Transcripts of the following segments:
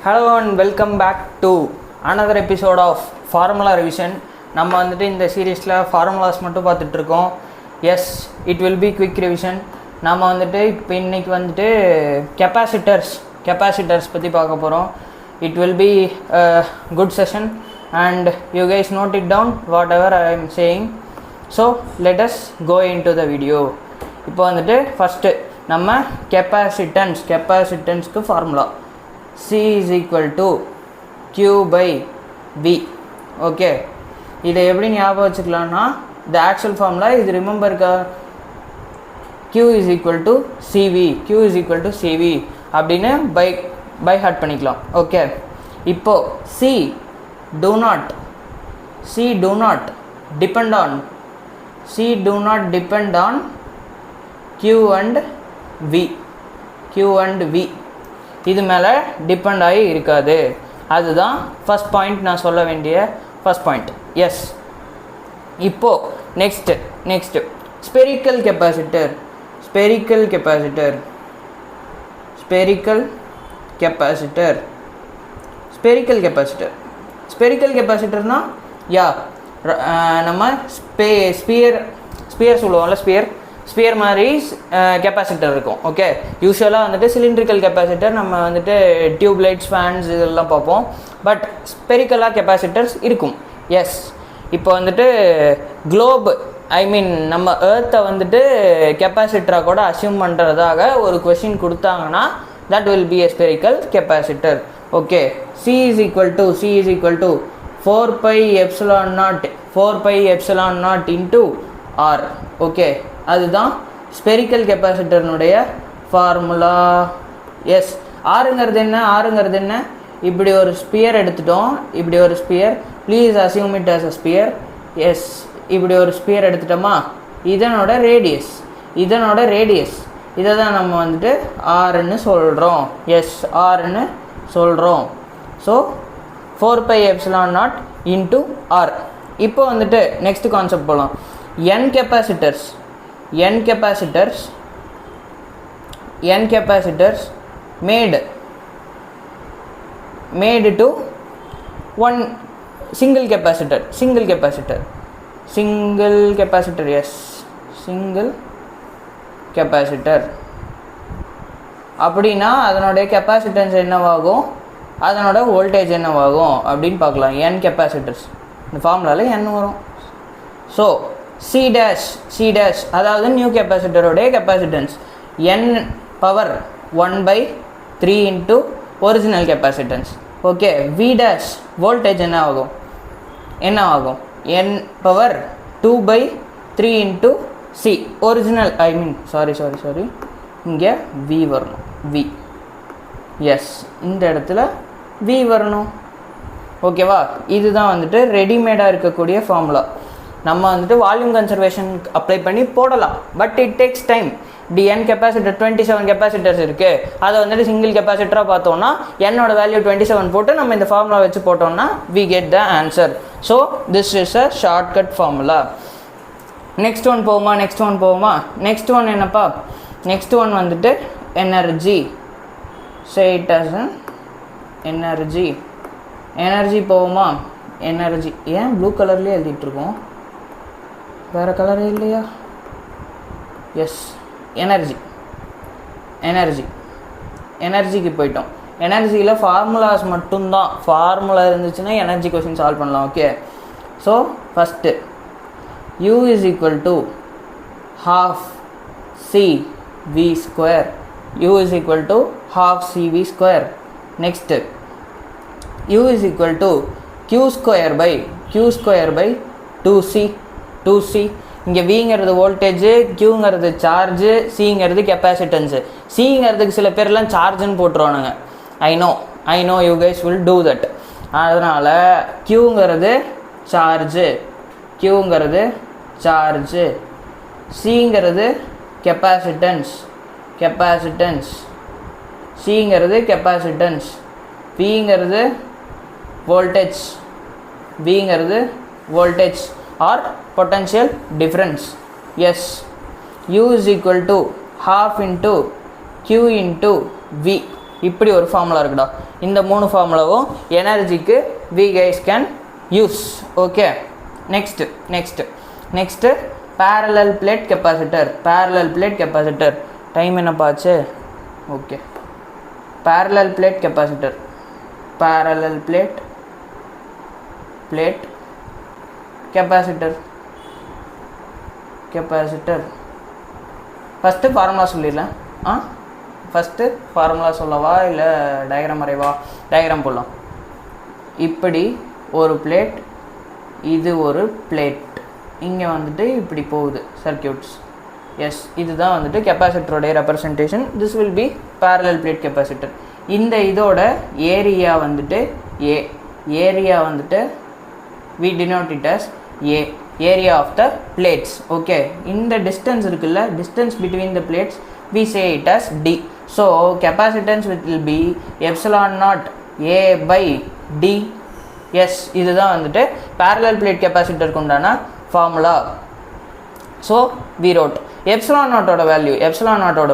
Hello and welcome back to another episode of Formula Revision. நம்ம வந்துட்டு இந்த சீரீஸில் ஃபார்முலாஸ் மட்டும் பார்த்துட்டு இருக்கோம். Yes, it will be quick revision. நம்ம வந்துட்டு இப்போ இன்றைக்கி வந்துட்டு கெப்பாசிட்டர்ஸ் பற்றி பார்க்க போகிறோம். It will be good session and you guys note it down whatever I am saying. So let us go into the video. இப்போ வந்துட்டு ஃபஸ்ட்டு நம்ம கெப்பாசிட்டன்ஸ்க்கு formula C is equal to Q by V. Okay, இதை எப்படி ஞாபகம் வச்சுக்கலாம்னா the actual formula இது remember Q is equal to CV அப்படின்னு பை ஹார்ட் பண்ணிக்கலாம். ஓகே, இப்போது C do not depend on Q and V இது மேலே டிபெண்ட் ஆகி இருக்காது. அதுதான் ஃபஸ்ட் பாயிண்ட், நான் சொல்ல வேண்டிய ஃபஸ்ட் பாயிண்ட். எஸ், இப்போது நெக்ஸ்ட்டு ஸ்பெரிக்கல் கெப்பாசிட்டர்னால் நம்ம ஸ்பியர் சொல்லுவோம்ல, ஸ்பியர் மாதிரி கெப்பாசிட்டர் இருக்கும். ஓகே, யூஸ்வலாக வந்துட்டு சிலிண்ட்ரிக்கல் கெப்பாசிட்டர் நம்ம வந்துட்டு டியூப் லைட்ஸ், ஃபேன்ஸ் இதெல்லாம் பார்ப்போம். பட் ஸ்பெரிக்கலாக கெப்பாசிட்டர்ஸ் இருக்கும். எஸ், இப்போ வந்துட்டு குளோப் நம்ம ஏர்த்தை வந்துட்டு கெப்பாசிட்டராக கூட அசியூம் பண்ணுறதாக ஒரு கொஷின் கொடுத்தாங்கன்னா that will be a spherical capacitor. Okay, C is equal to 4 pi epsilon naught into R. Okay, அதுதான் ஸ்பெரிக்கல் கெப்பாசிட்டர்னுடைய ஃபார்முலா. எஸ், ஆறுங்கிறது என்ன? இப்படி ஒரு ஸ்பியர் எடுத்துட்டோம். Please assume it as a sphere. Yes, இப்படி ஒரு ஸ்பியர் எடுத்துட்டோமா, இதனோட ரேடியஸ் இதை தான் நம்ம வந்துட்டு ஆறுன்னு சொல்கிறோம். எஸ், ஆறுன்னு சொல்கிறோம். So 4 pi epsilon naught into R. இப்போ வந்துட்டு நெக்ஸ்ட் கான்செப்ட் போகலாம். n capacitors made to one single capacitor. Yes, single capacitor. அப்படின்னா அதனுடைய கெப்பாசிட்டன்ஸ் என்னவாகும், அதனோட வோல்டேஜ் என்னவாகும் அப்படின்னு பார்க்கலாம். n capacitors, இந்த ஃபார்முலாவில் n வரும். ஸோ C dash அதாவது நியூ கெப்பாசிட்டரோடைய capacitance n power 1/3 into original capacitance. Okay, V dash voltage என்ன ஆகும் n power 2/3 into C original sorry இங்கே V வரணும். எஸ், இந்த இடத்துல V வரணும். ஓகேவா, இதுதான் வந்துட்டு ரெடிமேடாக இருக்கக்கூடிய ஃபார்முலா. நம்ம வந்துட்டு வால்யூம் கன்சர்வேஷன் அப்ளை பண்ணி போடலாம். But it takes time. n capacitor 27 capacitors இருக்குது. அதை வந்துட்டு சிங்கிள் கெப்பாசிட்டராக பார்த்தோம்னா என்னோட வேல்யூ 27 போட்டு நம்ம இந்த ஃபார்முலா வச்சு போட்டோம்னா we get the answer. So this is a shortcut formula. Next one போகுமா? நெக்ஸ்ட் ஒன் என்னப்பா? நெக்ஸ்ட் ஒன் வந்துட்டு energy. Say it as energy போகுமா? எனர்ஜி ஏன் ப்ளூ கலர்லேயே எழுதிட்டுருக்கோம், வேறு கலரே இல்லையா? எஸ், எனர்ஜிக்கு போயிட்டோம். எனர்ஜியில் ஃபார்முலாஸ் மட்டும்தான். ஃபார்முலா இருந்துச்சுன்னா எனர்ஜி கொஸ்டின் சால்வ் பண்ணலாம். Okay, so first U is equal to half CV square. Next, U is equal to Q square by 2C. இங்கே Vங்கிறது வோல்டேஜு, Qங்கிறது சார்ஜு, Cங்கிறது கெப்பாசிட்டன்ஸு. Cங்கிறதுக்கு சில பேர்லாம் சார்ஜுன்னு போட்டுருவானுங்க. I know you guys will do that. அதனால் Qங்கிறது charge, Cங்கிறது கெப்பாசிட்டன்ஸ், Cங்கிறது கெப்பாசிட்டன்ஸ், Vங்கிறது voltage or potential difference. Yes, U is equal to half into Q into V. இப்படி ஒரு ஃபார்முலா இருக்குடா. இந்த 3 ஃபார்முலாவும் எனர்ஜிக்கு we guys can use. Okay, next parallel plate capacitor. Time என்னப்பாச்சு? Okay, parallel plate capacitor first formula சொல்லிடலாம். First formula சொல்லவா இல்லை டயக்ராம் வரைவா? டயக்ராம் போடலாம். இப்படி ஒரு பிளேட், இது ஒரு பிளேட், இங்கே வந்துட்டு இப்படி போகுது சர்க்கியூட்ஸ். எஸ், இதுதான் வந்துட்டு கெப்பாசிட்டருடைய representation. This will be parallel plate capacitor. இந்த இதோட ஏரியா வந்துட்டு ஏரியா வந்துட்டு we denote it as A, area of the plates. Okay, இந்த distance இருக்குல்ல, distance between the plates, we say it as D. So capacitance will be epsilon naught A by D. Yes, இதுதான் வந்துட்டு parallel plate capacitor குண்டான formula. So we wrote epsilon naught ஓட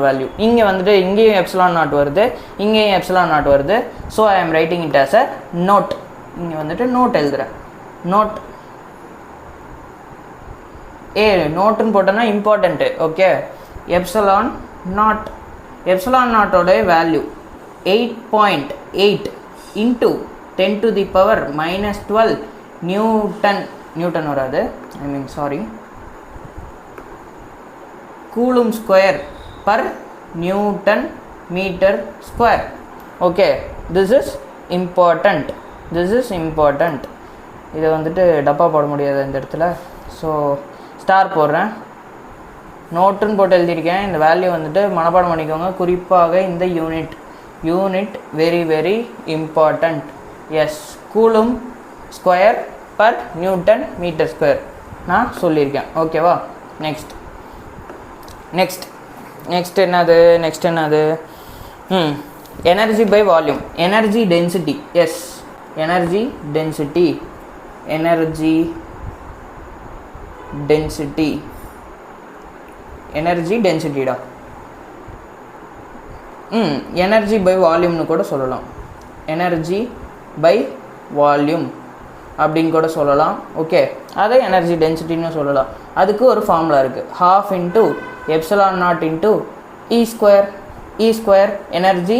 value இங்கே வந்துட்டு இங்கேயும் epsilon naught வருது, இங்கேயும் epsilon naught வருது. So I am writing it as a note. இங்கே வந்துட்டு நோட் எழுதுகிறேன். நோட் நோட்டுன்னு போட்டோன்னா இம்பார்ட்டண்ட்டு. ஓகே, எப்சலான் நாட்டோட value 8.8 into 10 to the power -12 newton வராது, coulomb square per newton metre square. Okay, this is important. இதை வந்துட்டு டப்பா போட முடியாது இந்த இடத்துல. ஸோ ஸ்டார் போடுறேன், நோட்டுன்னு போட்டு எழுதியிருக்கேன். இந்த வேல்யூ வந்துட்டு மனப்பாடம் பண்ணிக்கோங்க, குறிப்பாக இந்த unit very very important. Yes, coulomb square per newton metre square நான் சொல்லியிருக்கேன். ஓகேவா? நெக்ஸ்ட் என்னது energy by volume, energy density. Yes, energy டென்சிட்டிடா. எனர்ஜி பை வால்யூம்னு கூட சொல்லலாம், எனர்ஜி பை வால்யூம் அப்படின்னு கூட சொல்லலாம். ஓகே, அதை எனர்ஜி டென்சிட்டின்னு சொல்லலாம். அதுக்கு ஒரு ஃபார்முலா இருக்குது, 12 into epsilon naught into E square energy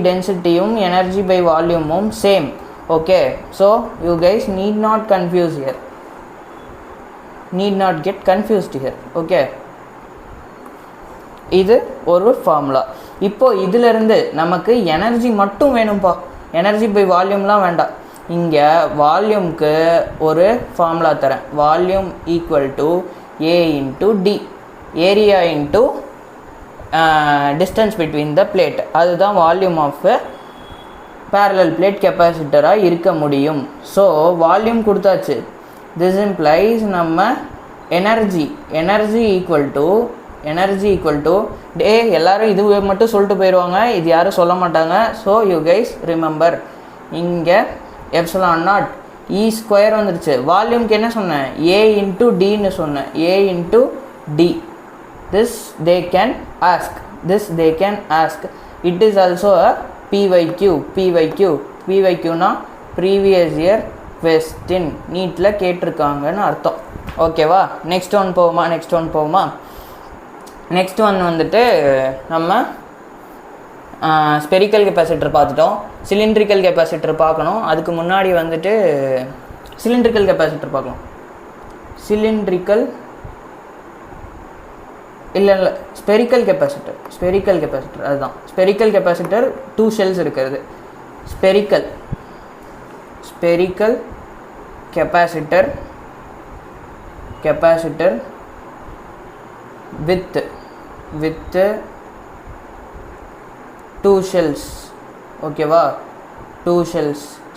டென்சிட்டியும் எனர்ஜி பை வால்யூமும் same. Okay, so you guys need not get confused here. ஓகே, இது ஒரு ஃபார்முலா. இப்போ இதிலிருந்து நமக்கு எனர்ஜி மட்டும் வேணும்ப்பா, எனர்ஜி பை வால்யூம்லாம் வேண்டாம். இங்கே வால்யூம்க்கு ஒரு ஃபார்முலா தரேன், volume equal to A into D, area into distance between the plate. அதுதான் வால்யூம் ஆஃப் parallel plate கெப்பாசிட்டராக இருக்க முடியும். ஸோ வால்யூம் கொடுத்தாச்சு. திஸ் இம்ப்ளைஸ் நம்ம எனர்ஜி ஈக்குவல் டு டே எல்லோரும் இது மட்டும் சொல்லிட்டு போயிடுவாங்க, இது யாரும் சொல்ல மாட்டாங்க. ஸோ யூ கைஸ் ரிமெம்பர், இங்கே எப்சிலான் நாட் இ ஸ்கொயர் வந்துடுச்சு. வால்யூம்க்கு என்ன சொன்னேன்? ஏ இன்ட்டு டின்னு சொன்னேன், A into D. This they can ask. It is also a PYQ னா ப்ரீவியஸ் இயர் கொஸ்டின், நீட்டில் கேட்டிருக்காங்கன்னு அர்த்தம். ஓகேவா? நெக்ஸ்ட் ஒன் போவோமா? நெக்ஸ்ட் ஒன் வந்துட்டு நம்ம ஸ்பெரிக்கல் கெப்பாசிட்டர் பார்த்துட்டோம், சிலிண்ட்ரிக்கல் கெப்பாசிட்டர் பார்க்கணும். அதுக்கு முன்னாடி வந்துட்டு சிலிண்ட்ரிக்கல் கெப்பாசிட்டர் பார்க்கலாம். ஸ்பெரிக்கல் கெப்பாசிட்டர் அதுதான். ஸ்பெரிக்கல் கெப்பாசிட்டர் 2 ஷெல்ஸ் இருக்கிறது. Spherical capacitor with 2 shells. ஓகேவா? 2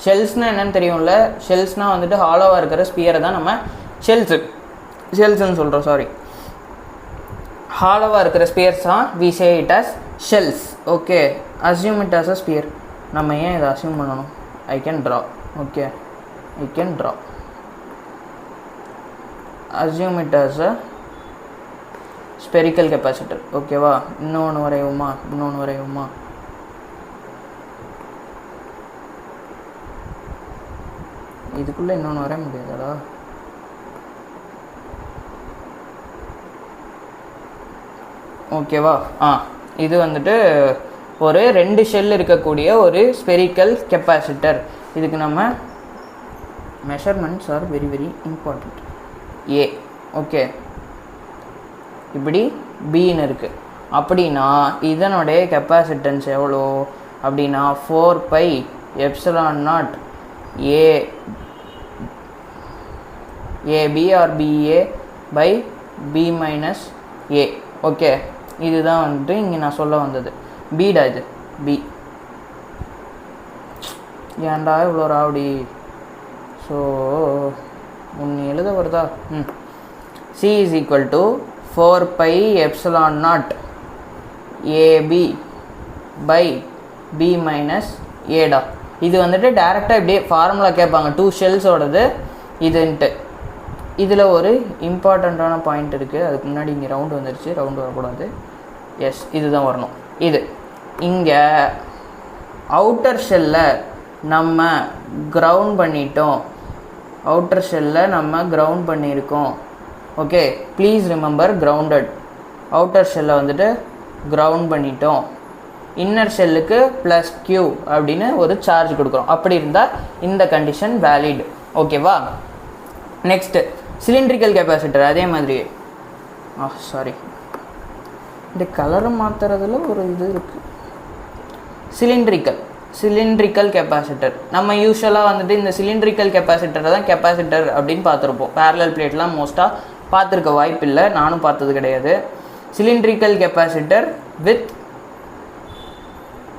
ஷெல்ஸ்னால் என்னென்னு தெரியும்ல? ஷெல்ஸ்னால் வந்துட்டு ஹாலோவாக இருக்கிற ஸ்பியரை தான் நம்ம ஷெல்ஸ்ன்னு சொல்கிறோம். சாரி, ஹாலோவாக இருக்கிற ஸ்பியர்ஸ் தான் we say it as shells. Okay, assume it as a sphere. நம்ம ஏன் இதை அசியூம் பண்ணணும்? I can draw. assume it as a spherical capacitor. ஓகேவா, இன்னொன்று வரையுமா இதுக்குள்ளே இன்னொன்று வரைய முடியாதா? ஓகேவா, இது வந்துட்டு ஒரு 2 ஷெல் இருக்கக்கூடிய ஒரு ஸ்பெரிக்கல் கெப்பாசிட்டர். இதுக்கு நம்ம measurements are very very important. A okay, இப்படி பின்னு இருக்குது. அப்படின்னா இதனுடைய கெப்பாசிட்டன்ஸ் எவ்வளோ அப்படின்னா 4πε0 AB or BA by B minus A. Okay, இதுதான் வந்துட்டு இங்கே நான் சொல்ல வந்தது. பீடா இது பி. ஏன்டா இவ்வளோ ராவடி? ஸோ ஒன்று எழுத வருதா? C is equal to 4πε0 AB by B minus ஏடா. இது வந்துட்டு டேரெக்டாக இப்படியே ஃபார்முலா கேட்பாங்க 2 ஷெல்ஸோடது இதுன்ட்டு. இதில் ஒரு இம்பார்ட்டண்ட்டான பாயிண்ட் இருக்குது. அதுக்கு முன்னாடி இங்கே ரவுண்டு வந்துருச்சு, ரவுண்டு வரக்கூடாது. எஸ், இதுதான் வரணும். இது இங்கே அவுட்டர் ஷெல்லில் நம்ம கிரவுண்ட் பண்ணியிருக்கோம். Okay, please remember grounded. Outer ஷெல்லை வந்துட்டு கிரவுண்ட் பண்ணிட்டோம். இன்னர் ஷெல்லுக்கு ப்ளஸ் Q அப்படின்னு ஒரு சார்ஜ் கொடுக்குறோம். அப்படி இருந்தால் இந்த கண்டிஷன் வேலிட். ஓகேவா, நெக்ஸ்ட்டு சிலிண்ட்ரிக்கல் கெப்பாசிட்டர். அதே மாதிரி சாரி, இந்த கலரை மாற்றுறதுல ஒரு இது இருக்குது. Cylindrical capacitor. நம்ம யூஸ்வலாக வந்துட்டு இந்த சிலிண்ட்ரிக்கல் கெப்பாசிட்டரை தான் கெப்பாசிட்டர் அப்படின்னு பார்த்துருப்போம். பேரலல் பிளேட்லாம் மோஸ்ட்டாக பார்த்துருக்க வாய்ப்பு இல்லை, நானும் பார்த்தது கிடையாது. Cylindrical capacitor with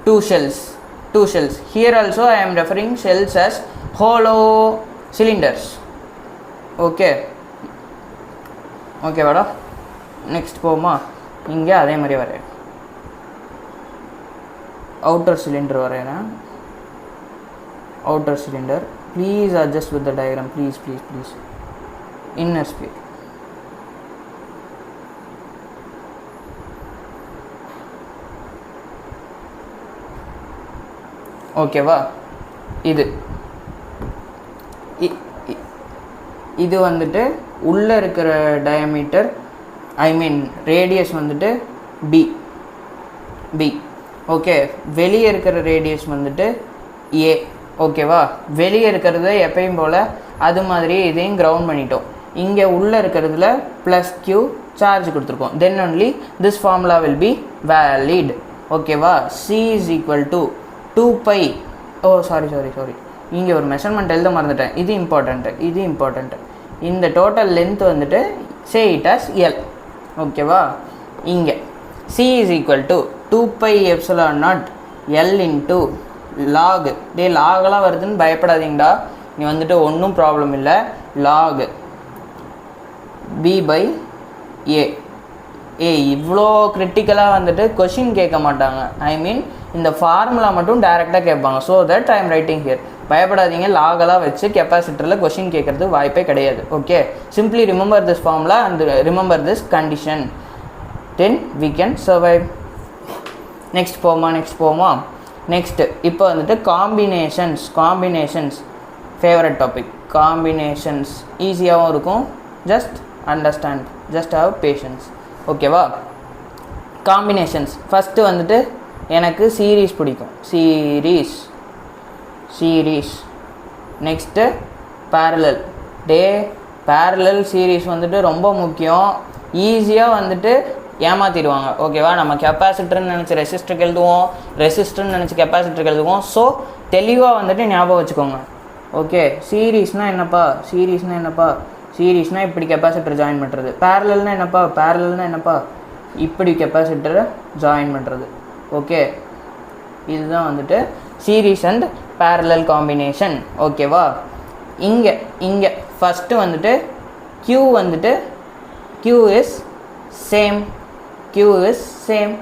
2 shells. Here also I am referring shells as hollow cylinders. Okay வாடா, நெக்ஸ்ட் போமா. இங்கே அதே மாதிரி வரையேன். அவுட்டர் சிலிண்டர் வரைகிறேன். Outer cylinder, please adjust with the diagram, please. Inner speed. ஓகேவா, இது வந்துட்டு உள்ளே இருக்கிற டயமீட்டர், ரேடியஸ் வந்துட்டு பி. ஓகே, வெளியே இருக்கிற ரேடியஸ் வந்துட்டு ஏ. ஓகேவா, வெளியே இருக்கிறத எப்பயும் போல் அது மாதிரி இதையும் கிரவுண்ட் பண்ணிட்டோம். இங்கே உள்ளே இருக்கிறதுல ப்ளஸ் Q சார்ஜ் கொடுத்துருக்கோம். Then only this formula will be valid. ஓகேவா, C is equal to 2π. Sorry, இங்கே ஒரு மெஷர்மெண்ட் எழுத மறந்துட்டேன். இது இம்பார்ட்டண்ட்டு. இந்த டோட்டல் லென்த் வந்துட்டு சே இட் as L. ஓகேவா, இங்கே C is equal to 2πε0 L into log. லாகெல்லாம் வருதுன்னு பயப்படாதீங்கடா, நீ வந்துட்டு ஒன்றும் ப்ராப்ளம் இல்லை. Log B by A. இவ்வளோ கிரிட்டிக்கலாக வந்துட்டு கொஷின் கேட்க மாட்டாங்க. இந்த ஃபார்முலா மட்டும் டேரெக்டாக கேட்பாங்க. So that I am writing here. பயப்படாதீங்க, லாகெல்லாம் வச்சு கெப்பாசிட்டரில் கொஷின் கேட்குறது வாய்ப்பே கிடையாது. Okay, simply remember this formula and remember this condition, then we can survive. Next போமா. நெக்ஸ்ட்டு இப்போ வந்துட்டு காம்பினேஷன்ஸ் ஃபேவரட் டாபிக். காம்பினேஷன்ஸ் ஈஸியாகவும் இருக்கும். Just understand, just have patience. ஓகேவா, காம்பினேஷன்ஸ் ஃபஸ்ட்டு வந்துட்டு எனக்கு சீரீஸ் பிடிக்கும். சீரீஸ். நெக்ஸ்ட்டு பேரலல் சீரீஸ் வந்துட்டு ரொம்ப முக்கியம். ஈஸியாக வந்துட்டு ஏமாற்றிடுவாங்க. ஓகேவா, நம்ம கெப்பாசிட்டர்னு நினச்சி ரெசிஸ்டருக்கு எழுதுவோம், ரெசிஸ்டர்னு நினச்சி கெப்பாசிட்டருக்கு எழுதுவோம். ஸோ தெளிவாக வந்துட்டு ஞாபகம் வச்சுக்கோங்க. ஓகே, சீரீஸ்னால் என்னப்பா? சீரீஸ்னால் இப்படி கெப்பாசிட்டர் ஜாயின் பண்ணுறது. பேரலல்னால் என்னப்பா? இப்படி கெப்பாசிட்டரை ஜாயின் பண்ணுறது. ஓகே, இதுதான் வந்துட்டு சீரீஸ் அண்ட் பேரலல் காம்பினேஷன். ஓகேவா, இங்கே ஃபஸ்ட்டு வந்துட்டு Q is சேம்.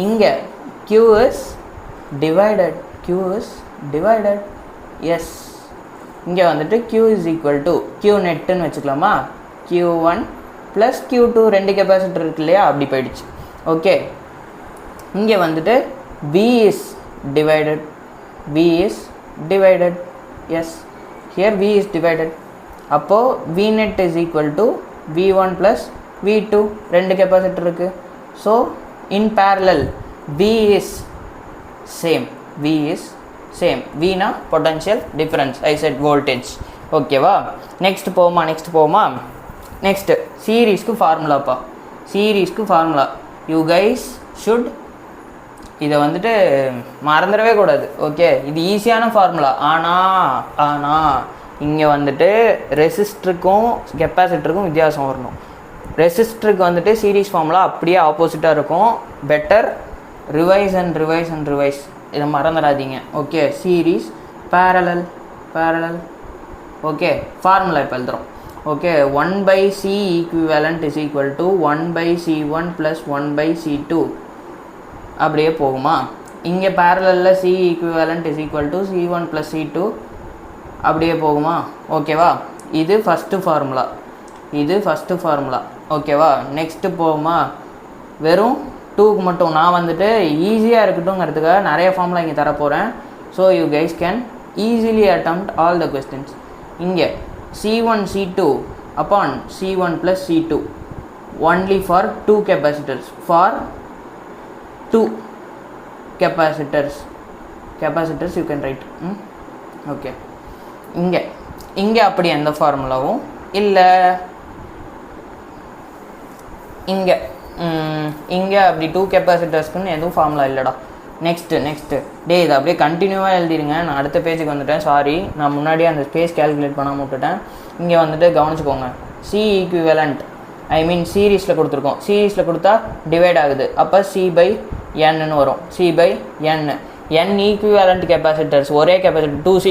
இங்கே Q is divided. எஸ், இங்கே வந்துட்டு Q is equal to Q நெட்டுன்னு வச்சுக்கலாமா? Q1 ப்ளஸ் Q2 2 கெப்பாசிட்டர் இருக்கு இல்லையா, அப்படி போயிடுச்சு. ஓகே, இங்கே வந்துட்டு V is divided, yes, here V is divided. அப்போது V net is equal to V1 plus V2, 2 capacitor இருக்குது. So in parallel V is same. Vனா potential difference, I said voltage. ஓகேவா, நெக்ஸ்ட் போமா. நெக்ஸ்ட்டு சீரீஸ்க்கு ஃபார்முலா. You guys should இதை வந்துட்டு மறந்துடவே கூடாது. ஓகே, இது ஈஸியான ஃபார்முலா. ஆனால் இங்கே வந்துட்டு ரெசிஸ்டருக்கும் கெப்பாசிட்டருக்கும் வித்தியாசம் வரணும். ரெசிஸ்டருக்கு வந்துட்டு சீரீஸ் ஃபார்முலா அப்படியே ஆப்போசிட்டாக இருக்கும். Better revise. இதை மறந்துடாதீங்க. Okay, series parallel. Okay, formula இப்போ எழுதுகிறோம். Okay, 1/C equivalent is equal to 1/C1 plus 1/C2. அப்படியே போகுமா? இங்கே பேரலில் C equivalent is equal to C1 plus C2. அப்படியே போகுமா? ஓகேவா, இது ஃபஸ்ட்டு ஃபார்முலா. ஓகேவா, நெக்ஸ்ட்டு போகுமா? வெறும் 2க்கு மட்டும் நான் வந்துட்டு ஈஸியாக இருக்கட்டும்ங்கிறதுக்காக நிறைய ஃபார்முலா இங்கே தரப்போகிறேன். So you guys can easily attempt all the questions. இங்கே C1 C2 upon C1 plus C2 only for 2 capacitors. For 2 capacitors you can write. Okay, இங்கே அப்படி எந்த ஃபார்முலாவும் இல்லை. இங்கே அப்படி 2 கெப்பாசிட்டர்ஸ்க்குன்னு எதுவும் ஃபார்முலா இல்லைடா. நெக்ஸ்ட்டு இதை அப்படியே கண்டினியூவாக எழுதிடுங்க. நான் அடுத்த பேஜுக்கு வந்துட்டேன். சாரி, நான் முன்னாடியே அந்த ஸ்பேஸ் கேல்குலேட் பண்ணாமல் விட்டுட்டேன். இங்கே வந்துட்டு கவனிச்சுக்கோங்க. C ஈக்குவேலண்ட் சீரீஸில் கொடுத்துருக்கோம். சீரீஸில் கொடுத்தா டிவைட் ஆகுது. அப்போ C/Nன்னு வரும். C/N. N ஈக்குவேலண்ட் கெப்பாசிட்டர்ஸ், ஒரே கெப்பாசிட்டர் 2C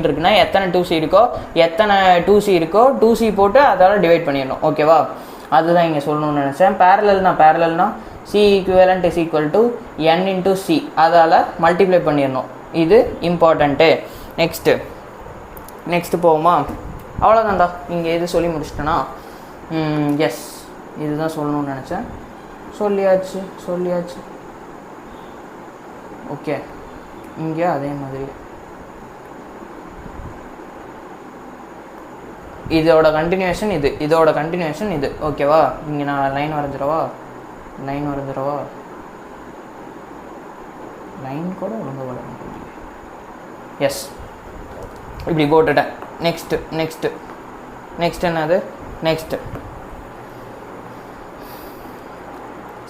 இருக்குன்னா எத்தனை 2C இருக்கோ 2C போட்டு அதால் டிவைட் பண்ணிடணும். ஓகேவா, அதுதான் இங்கே சொல்லணும்னு நினச்சேன். பேரலல்னா C equivalent is equal to N into C, அதால் மல்டிப்ளை பண்ணிடணும். இது இம்பார்ட்டண்ட்டு. நெக்ஸ்ட்டு போவோமா? அவ்வளோதான்டா, இங்கே இது சொல்லி முடிச்சிட்டேன்னா எஸ், இதுதான் சொல்லணும்னு நினச்சேன். சொல்லியாச்சு. ஓகே, இங்கே அதே மாதிரி இதோட கண்டினியூஷன் இது. ஓகேவா, இங்கே நான் லைன் வரைஞ்சிடவா? லைன் கூட ஒழுங்கு வர மாட்டேங்குது. எஸ், இப்படி போட்டுட்டேன். நெக்ஸ்ட் என்னது?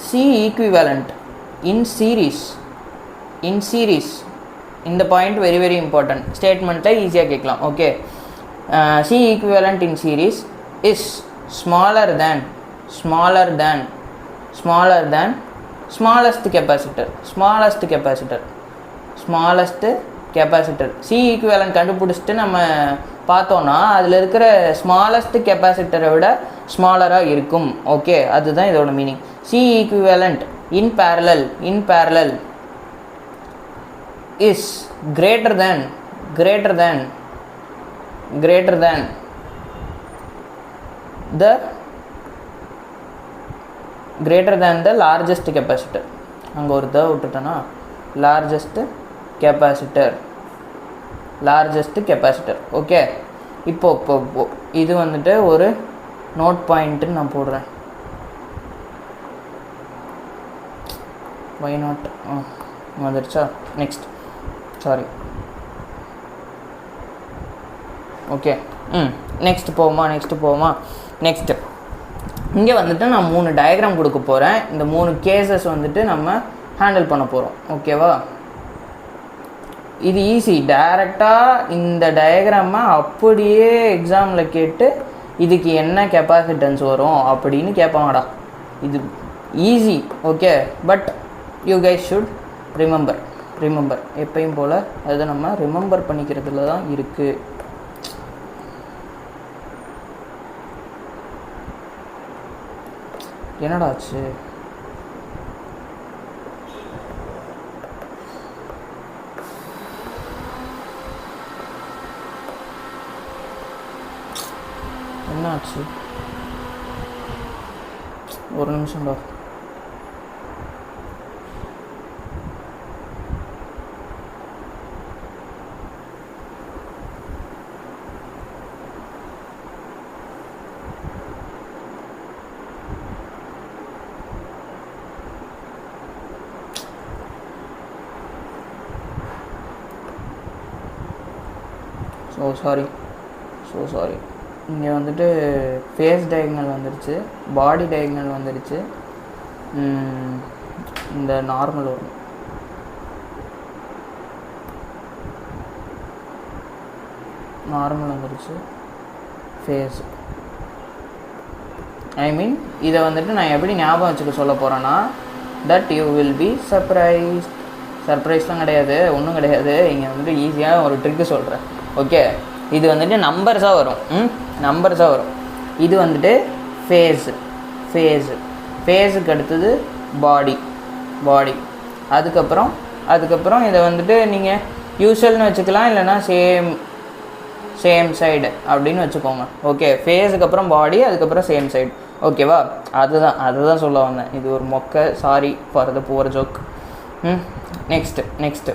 C ஈக்குவேலண்ட் இன் சீரீஸ். இந்த பாயிண்ட் வெரி வெரி இம்பார்ட்டன்ட். ஸ்டேட்மெண்ட்டில் ஈஸியாக கேட்கலாம். Okay, C equivalent in series is smaller than smallest capacitor. C equivalent கண்டுபிடிச்சிட்டு நம்ம பார்த்தோன்னா அதில் இருக்கிற ஸ்மாலஸ்ட் கெப்பாசிட்டரை விட ஸ்மாலராக இருக்கும். ஓகே, அதுதான் இதோட meaning. C equivalent in parallel is greater than the largest capacitor. அங்கே ஒரு விட்டுட்டேன்னா largest capacitor. ஓகே, இப்போ இது வந்துட்டு ஒரு நோட் பாயிண்ட்டுன்னு நான் போடுறேன். why not வந்துடுச்சா? சாரி. ஓகே, நெக்ஸ்ட் போவோமா? இங்கே வந்துட்டு நான் 3 டயக்ராம் கொடுக்க போகிறேன். இந்த 3 கேசஸ் வந்துட்டு நம்ம ஹேண்டில் பண்ண போகிறோம். ஓகேவா, இது ஈஸி. டைரெக்டாக இந்த டயக்ராமை அப்படியே எக்ஸாமில் கேட்டு இதுக்கு என்ன கெப்பாசிட்டன்ஸ் வரும் அப்படின்னு கேட்பாங்கடா. இது easy. Okay, but you guys should remember. எப்பயும் போல் அதை நம்ம ரிமெம்பர் பண்ணிக்கிறதுல தான் இருக்குது. என்னடா ஆச்சு? என்னாச்சு? ஒரு நிமிஷம்டா. ஸோ சாரி இங்கே வந்துட்டு ஃபேஸ் டயக்னல் வந்துடுச்சு, பாடி டயக்னல் வந்துடுச்சு, இந்த நார்மல் வரும். நார்மல் வந்துடுச்சு, ஃபேஸ் ஐ மீன் இதை வந்துட்டு நான் எப்படி ஞாபகம் வச்சுக்க சொல்ல போகிறேன்னா, தட் யூ வில் பி சர்ப்ரைஸ்லாம் கிடையாது, ஒன்றும் கிடையாது. இங்கே வந்துட்டு ஈஸியாக ஒரு ட்ரிக்கு சொல்கிறேன். ஓகே, இது வந்துட்டு நம்பர்ஸாக வரும். இது வந்துட்டு ஃபேஸுக்கு அடுத்தது பாடி. அதுக்கப்புறம் இதை வந்துட்டு நீங்கள் யூஷுவல்னு வச்சுக்கலாம், இல்லைனா சேம் சைடு அப்படின்னு வச்சுக்கோங்க. ஓகே, ஃபேஸுக்கு அப்புறம் பாடி, அதுக்கப்புறம் சேம் சைடு. ஓகேவா? அதுதான் சொல்ல வந்தேன். இது ஒரு மொக்க, sorry for the poor joke. Next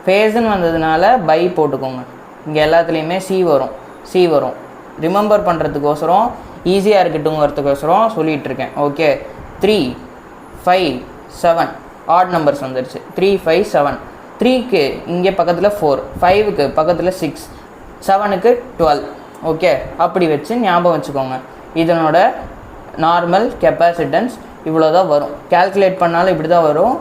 ஃபேஸுன்னு வந்ததுனால பை போட்டுக்கோங்க. இங்கே எல்லாத்துலேயுமே சி வரும். ரிமெம்பர் பண்ணுறதுக்கோசரம், ஈஸியாக இருக்கட்டுங்கிறதுக்கோசரம் சொல்லிகிட்ருக்கேன். ஓகே, 3, 5, 7 ஆட் நம்பர்ஸ் வந்துடுச்சு. 3, 5, 7. 3க்கு இங்கே பக்கத்தில் 4, 5க்கு பக்கத்தில் 6, 7க்கு 12. ஓகே, அப்படி வச்சு ஞாபகம் வச்சுக்கோங்க. இதனோட நார்மல் கெப்பாசிட்டன்ஸ் இவ்வளோ தான் வரும். கால்குலேட் பண்ணாலும் இப்படி தான் வரும்.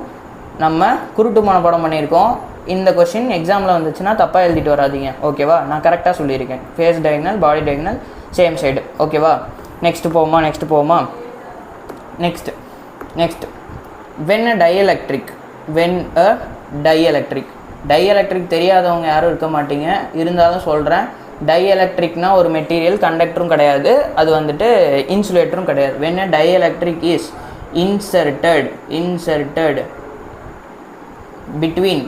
நம்ம குருட்டு மனப்பாடம் பண்ணியிருக்கோம். இந்த கொஷின் எக்ஸாமில் வந்துச்சுன்னா தப்பாக எழுதிட்டு வராதிங்க. ஓகேவா? நான் கரெக்டாக சொல்லியிருக்கேன். ஃபேஸ் டயக்னல், பாடி டயக்னல், சேம் சைடு. ஓகேவா? நெக்ஸ்ட் போவோமா? நெக்ஸ்ட் வென் அ டைஎலக்ட்ரிக் தெரியாதவங்க யாரும் இருக்க மாட்டீங்க, இருந்தாலும் சொல்கிறேன். டைஎலக்ட்ரிக்னா ஒரு மெட்டீரியல், கண்டக்டரும் கிடையாது, அது வந்துட்டு இன்சுலேட்டரும் கிடையாது. When a dielectric is inserted between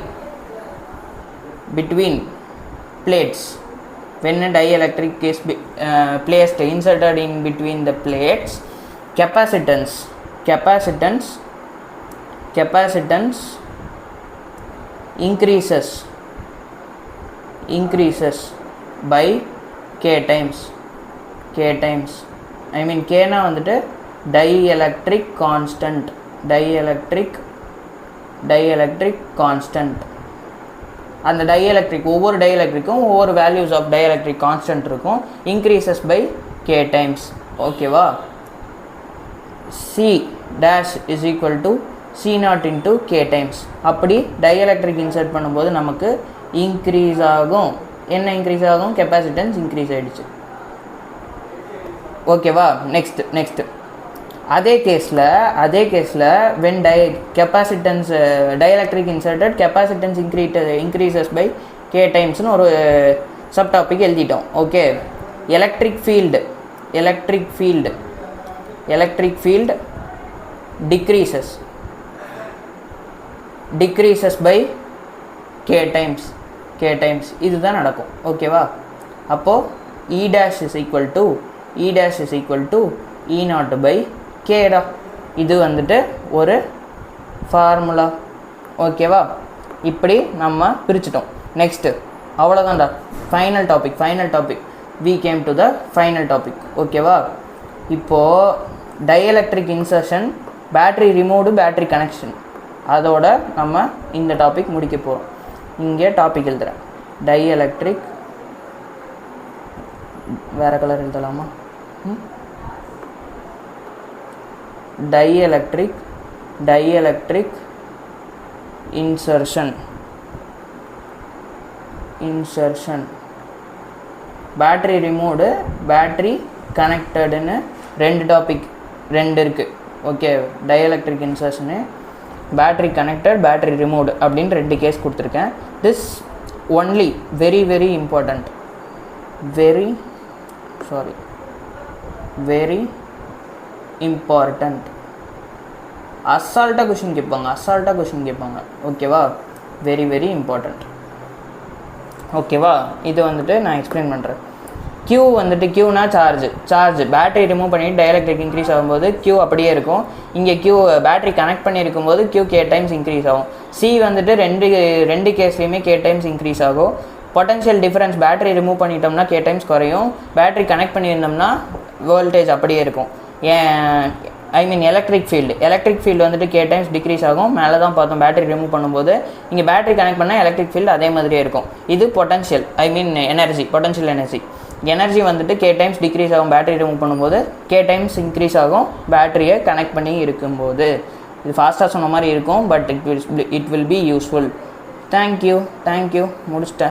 plates. When a dielectric is inserted in between the plates, capacitance increases by k times. I mean k na வந்துட்டு dielectric constant. அந்த டைஎலக்ட்ரிக், ஒவ்வொரு டைஎலக்ட்ரிக்கும் ஒவ்வொரு வேல்யூஸ் ஆஃப் டைஎலக்ட்ரிக் கான்ஸ்டன்ட் இருக்கும். Increases by k times. ஓகேவா? C dash is equal to C0 into k times. அப்படி dielectric insert பண்ணும்போது நமக்கு இன்க்ரீஸ் ஆகும். என்ன இன்க்ரீஸ் ஆகும்? கெப்பாசிட்டன்ஸ் இன்க்ரீஸ் ஆகிடுச்சு. ஓகேவா? நெக்ஸ்ட் அதே கேஸில் when capacitance dielectric inserted capacitance increases by k டைம்ஸ்னு ஒரு சப் டாபிக் எழுதிட்டோம். Okay, electric field decreases by k டைம்ஸ். இதுதான் நடக்கும். ஓகேவா? அப்போது E dash is equal to E0 by கேடா. இது வந்துட்டு ஒரு ஃபார்முலா. ஓகேவா? இப்படி நம்ம பிரிச்சுட்டோம். நெக்ஸ்ட்டு அவ்வளோதான்டா, final topic. we came to the final topic. ஓகேவா? இப்போது dielectric insertion, battery removed, battery connection, அதோட நம்ம இந்த டாபிக் முடிக்க போகிறோம். இங்கே டாபிக் எழுதுகிறேன். டைஎலக்ட்ரிக், வேறு கலர் எழுதலாமா? Dielectric insertion, battery removed, battery கனெக்டடுன்னு ரெண்டு இருக்குது. Okay, dielectric insertion, battery connected, battery removed அப்படின்னு 2 கேஸ் கொடுத்துருக்கேன். This only very very important, very important. அசால்ட்டாக கொஷின் கேட்பாங்க. ஓகேவா? Very very important. ஓகேவா? இது வந்துட்டு நான் எக்ஸ்பிளைன் பண்ணுறேன். Q வந்துட்டு Qனா சார்ஜ் பேட்டரி ரிமூவ் பண்ணிட்டு டைஎலக்ட்ரிக் இன்க்ரீஸ் ஆகும்போது Q அப்படியே இருக்கும். இங்கே Q பேட்டரி கனெக்ட் பண்ணியிருக்கும் போது Q k டைம்ஸ் இன்க்ரீஸ் ஆகும். C வந்துட்டு ரெண்டு கேஸ்லேயுமே k டைம்ஸ் இன்க்ரீஸ் ஆகும். பொட்டன்ஷியல் டிஃபரன்ஸ் பேட்டரி ரிமூவ் பண்ணிட்டோம்னா k டைம்ஸ் குறையும். பேட்டரி கனெக்ட் பண்ணியிருந்தோம்னா வோல்டேஜ் அப்படியே இருக்கும். எலக்ட்ரிக் ஃபீல்டு வந்துட்டு k டைம்ஸ் டிக்ரீஸ் ஆகும். மேலே தான் பார்த்தோம் பேட்டரி ரிமூவ் பண்ணும்போது. இங்கே பேட்டரி கனெக்ட் பண்ணால் எலக்ட்ரிக் ஃபீல்டு அதே மாதிரியே இருக்கும். இது பொட்டன்ஷியல் பொட்டன்ஷியல் எனர்ஜி வந்துட்டு k டைம்ஸ் டிக்ரீஸ் ஆகும் பேட்டரி ரிமூவ் பண்ணும்போது, k டைம்ஸ் இன்க்ரீஸ் ஆகும் பேட்டரியை கனெக்ட் பண்ணி இருக்கும்போது. இது ஃபாஸ்ட்டாக சொன்ன மாதிரி இருக்கும், but it will be useful. Thank you முடிச்சிட்டேன்.